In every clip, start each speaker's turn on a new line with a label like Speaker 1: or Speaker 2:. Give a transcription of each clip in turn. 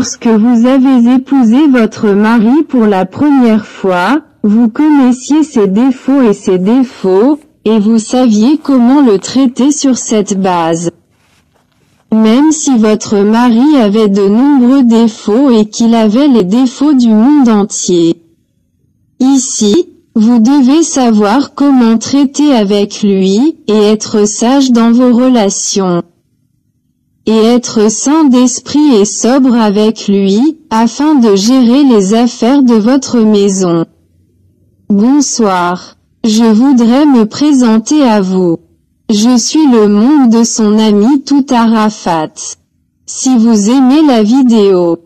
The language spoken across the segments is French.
Speaker 1: lorsque vous avez épousé votre mari pour la première fois, vous connaissiez ses défauts et ses défauts, et vous saviez comment le traiter sur cette base. Même si votre mari avait de nombreux défauts et qu'il avait les défauts du monde entier. Ici, vous devez savoir comment traiter avec lui, et être sage dans vos relations. Et être saint d'esprit et sobre avec lui, afin de gérer les affaires de votre maison. Bonsoir. Je voudrais me présenter à vous. Je suis le monde de son ami Tout Arafat. Si vous aimez la vidéo,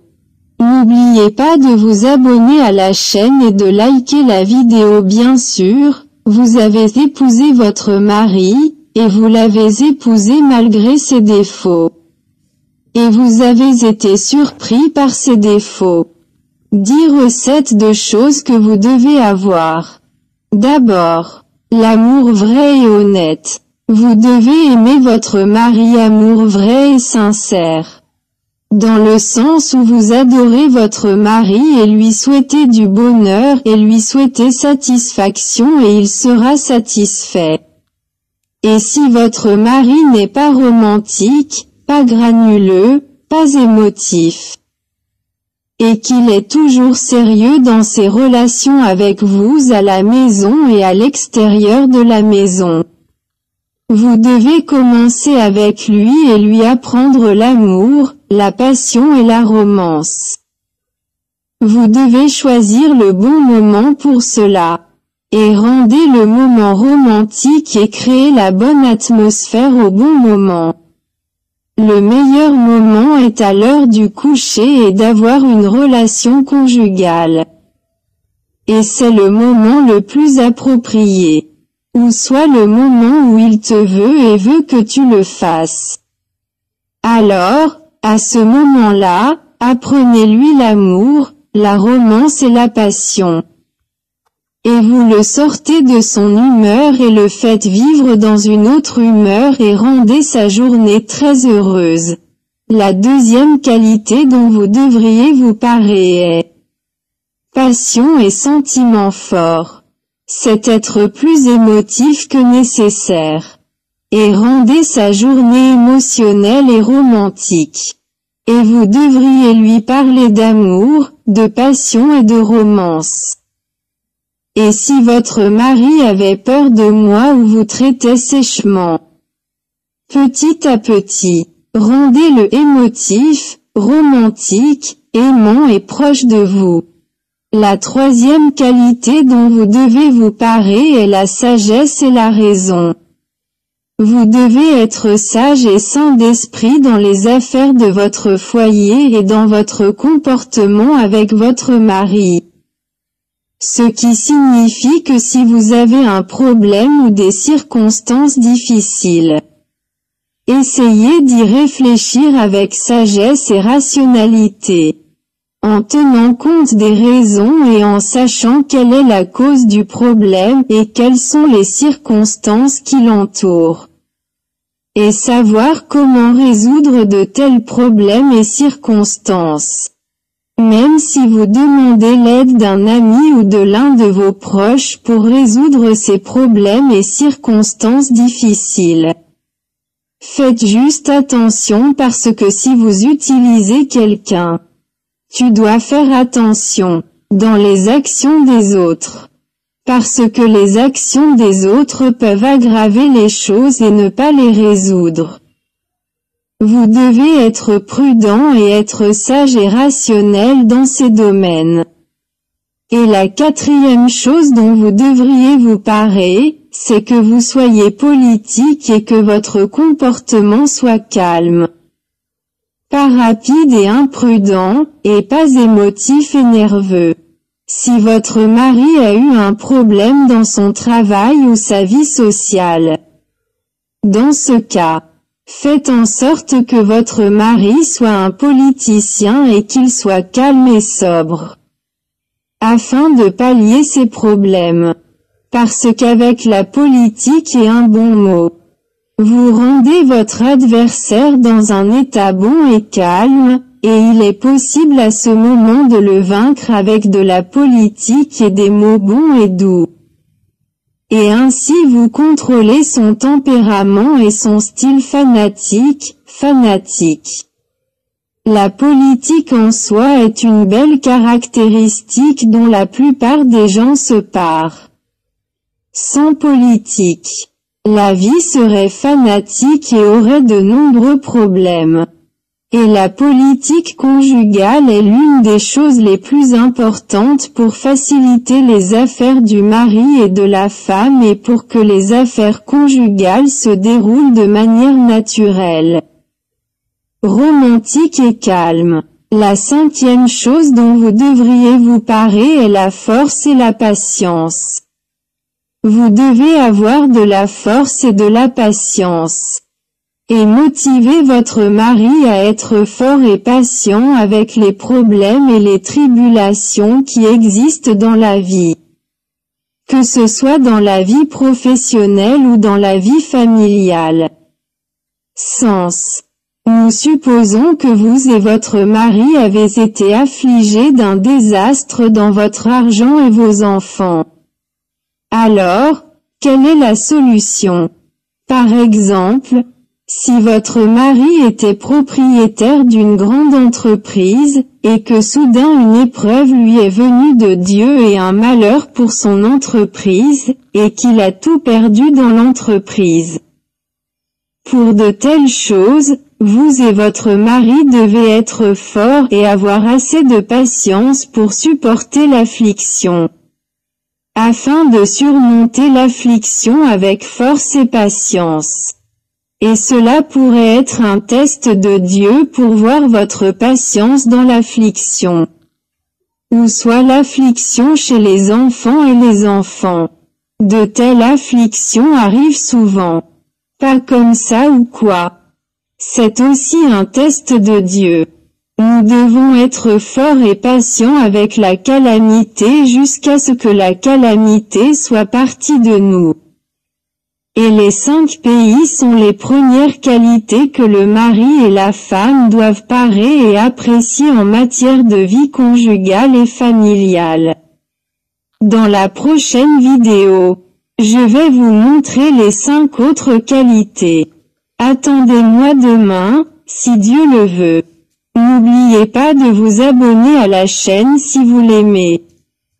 Speaker 1: n'oubliez pas de vous abonner à la chaîne et de liker la vidéo bien sûr. Vous avez épousé votre mari, et vous l'avez épousé malgré ses défauts. Et vous avez été surpris par ses défauts. 10 recettes de choses que vous devez avoir. D'abord, l'amour vrai et honnête. Vous devez aimer votre mari amour vrai et sincère. Dans le sens où vous adorez votre mari et lui souhaitez du bonheur et lui souhaitez satisfaction et il sera satisfait. Et si votre mari n'est pas romantique, pas granuleux, pas émotif, et qu'il est toujours sérieux dans ses relations avec vous à la maison et à l'extérieur de la maison, vous devez commencer avec lui et lui apprendre l'amour, la passion et la romance. Vous devez choisir le bon moment pour cela. Et rendez le moment romantique et créez la bonne atmosphère au bon moment. Le meilleur moment est à l'heure du coucher et d'avoir une relation conjugale. Et c'est le moment le plus approprié. Ou soit le moment où il te veut et veut que tu le fasses. Alors, à ce moment-là, apprenez-lui l'amour, la romance et la passion. Et vous le sortez de son humeur et le faites vivre dans une autre humeur et rendez sa journée très heureuse. La deuxième qualité dont vous devriez vous parer est passion et sentiment fort. C'est être plus émotif que nécessaire. Et rendez sa journée émotionnelle et romantique. Et vous devriez lui parler d'amour, de passion et de romance. Et si votre mari avait peur de moi ou vous traitait sèchement, petit à petit, rendez-le émotif, romantique, aimant et proche de vous. La troisième qualité dont vous devez vous parer est la sagesse et la raison. Vous devez être sage et saint d'esprit dans les affaires de votre foyer et dans votre comportement avec votre mari. Ce qui signifie que si vous avez un problème ou des circonstances difficiles, essayez d'y réfléchir avec sagesse et rationalité, en tenant compte des raisons et en sachant quelle est la cause du problème et quelles sont les circonstances qui l'entourent. Et savoir comment résoudre de tels problèmes et circonstances. Même si vous demandez l'aide d'un ami ou de l'un de vos proches pour résoudre ces problèmes et circonstances difficiles. Faites juste attention parce que si vous utilisez quelqu'un, tu dois faire attention, dans les actions des autres. Parce que les actions des autres peuvent aggraver les choses et ne pas les résoudre. Vous devez être prudent et être sage et rationnel dans ces domaines. Et la quatrième chose dont vous devriez vous parer, c'est que vous soyez politique et que votre comportement soit calme. Pas rapide et imprudent, et pas émotif et nerveux. Si votre mari a eu un problème dans son travail ou sa vie sociale, dans ce cas, faites en sorte que votre mari soit un politicien et qu'il soit calme et sobre, afin de pallier ces problèmes. Parce qu'avec la politique et un bon mot, vous rendez votre adversaire dans un état bon et calme, et il est possible à ce moment de le vaincre avec de la politique et des mots bons et doux. Et ainsi vous contrôlez son tempérament et son style fanatique. La politique en soi est une belle caractéristique dont la plupart des gens se parent. Sans politique, la vie serait fanatique et aurait de nombreux problèmes. Et la politique conjugale est l'une des choses les plus importantes pour faciliter les affaires du mari et de la femme et pour que les affaires conjugales se déroulent de manière naturelle, romantique et calme. La 5e chose dont vous devriez vous parer est la force et la patience. Vous devez avoir de la force et de la patience. Et motiver votre mari à être fort et patient avec les problèmes et les tribulations qui existent dans la vie. Que ce soit dans la vie professionnelle ou dans la vie familiale. Sens. Nous supposons que vous et votre mari avez été affligés d'un désastre dans votre argent et vos enfants. Alors, quelle est la solution? Par exemple, si votre mari était propriétaire d'une grande entreprise, et que soudain une épreuve lui est venue de Dieu et un malheur pour son entreprise, et qu'il a tout perdu dans l'entreprise. Pour de telles choses, vous et votre mari devez être forts et avoir assez de patience pour supporter l'affliction. Afin de surmonter l'affliction avec force et patience. Et cela pourrait être un test de Dieu pour voir votre patience dans l'affliction. Ou soit l'affliction chez les enfants et les enfants. De telles afflictions arrivent souvent. Pas comme ça ou quoi. C'est aussi un test de Dieu. Nous devons être forts et patients avec la calamité jusqu'à ce que la calamité soit partie de nous. Et les 5 pays sont les premières qualités que le mari et la femme doivent parer et apprécier en matière de vie conjugale et familiale. Dans la prochaine vidéo, je vais vous montrer les 5 autres qualités. Attendez-moi demain, si Dieu le veut. N'oubliez pas de vous abonner à la chaîne si vous l'aimez.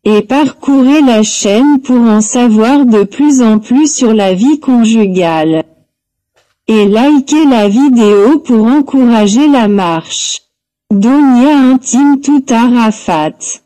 Speaker 1: Et parcourez la chaîne pour en savoir de plus en plus sur la vie conjugale. Et likez la vidéo pour encourager la marche. Donia intime tout Arafat.